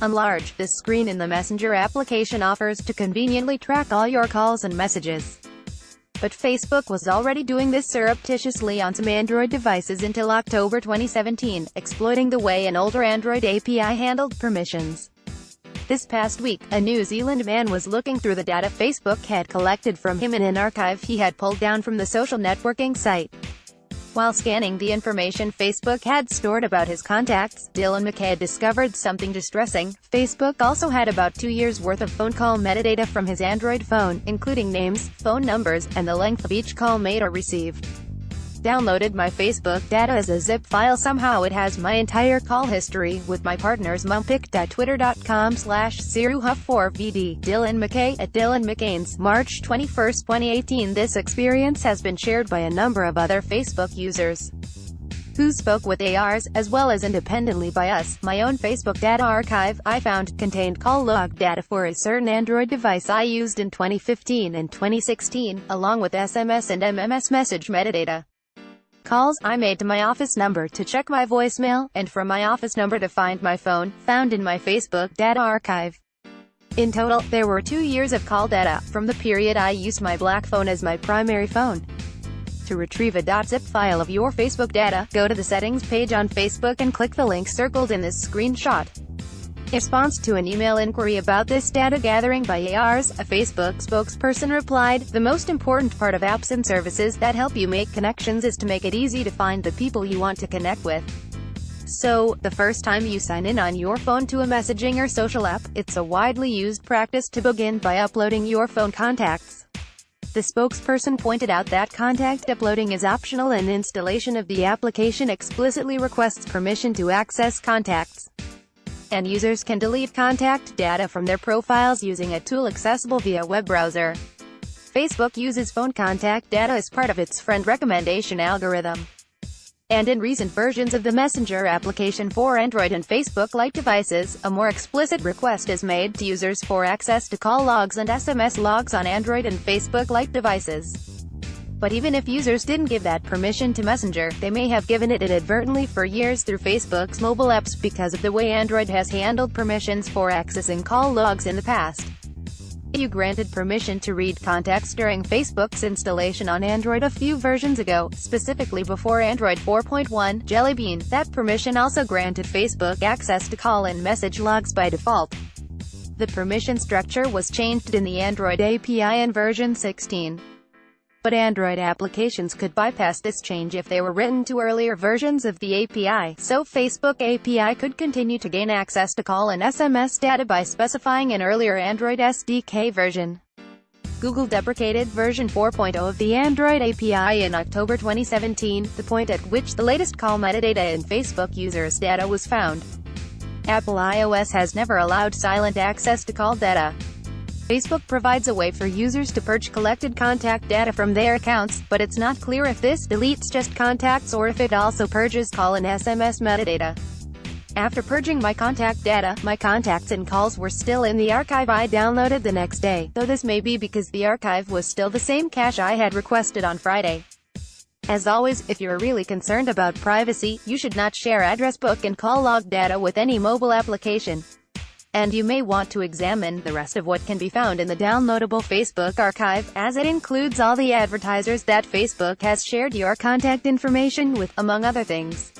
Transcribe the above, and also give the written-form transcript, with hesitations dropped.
Enlarge this screen in the Messenger application offers to conveniently track all your calls and messages. But Facebook was already doing this surreptitiously on some Android devices until October 2017, exploiting the way an older Android API handled permissions. This past week, a New Zealand man was looking through the data Facebook had collected from him in an archive he had pulled down from the social networking site. While scanning the information Facebook had stored about his contacts, Dylan McKay discovered something distressing. Facebook also had about 2 years' worth of phone call metadata from his Android phone, including names, phone numbers, and the length of each call made or received. Downloaded my Facebook data as a zip file. Somehow it has my entire call history, with my partner's mumpic.twitter.com/SiruHuff4VD. Dylan McKay, at Dylan McCain's, March 21, 2018. This experience has been shared by a number of other Facebook users who spoke with ARs, as well as independently by us. My own Facebook data archive, I found, contained call log data for a certain Android device I used in 2015 and 2016, along with SMS and MMS message metadata. Calls I made to my office number to check my voicemail, and from my office number to find my phone, found in my Facebook data archive. In total, there were 2 years of call data, from the period I used my black phone as my primary phone. To retrieve a .zip file of your Facebook data, go to the settings page on Facebook and click the link circled in this screenshot. In response to an email inquiry about this data gathering by ARs, a Facebook spokesperson replied, "The most important part of apps and services that help you make connections is to make it easy to find the people you want to connect with. So, the first time you sign in on your phone to a messaging or social app, it's a widely used practice to begin by uploading your phone contacts." The spokesperson pointed out that contact uploading is optional and installation of the application explicitly requests permission to access contacts. And users can delete contact data from their profiles using a tool accessible via web browser. Facebook uses phone contact data as part of its friend recommendation algorithm. And in recent versions of the Messenger application for Android and Facebook Lite devices, a more explicit request is made to users for access to call logs and SMS logs on Android and Facebook Lite devices. But even if users didn't give that permission to Messenger, they may have given it inadvertently for years through Facebook's mobile apps because of the way Android has handled permissions for accessing call logs in the past. You granted permission to read contacts during Facebook's installation on Android a few versions ago, specifically before Android 4.1 Jelly Bean. That permission also granted Facebook access to call and message logs by default. The permission structure was changed in the Android API in version 16. But Android applications could bypass this change if they were written to earlier versions of the API, so Facebook API could continue to gain access to call and SMS data by specifying an earlier Android SDK version. Google deprecated version 4.0 of the Android API in October 2017, the point at which the latest call metadata in Facebook users' data was found. Apple iOS has never allowed silent access to call data. Facebook provides a way for users to purge collected contact data from their accounts, but it's not clear if this deletes just contacts or if it also purges call and SMS metadata. After purging my contact data, my contacts and calls were still in the archive I downloaded the next day, though this may be because the archive was still the same cache I had requested on Friday. As always, if you're really concerned about privacy, you should not share address book and call log data with any mobile application. And you may want to examine the rest of what can be found in the downloadable Facebook archive, as it includes all the advertisers that Facebook has shared your contact information with, among other things.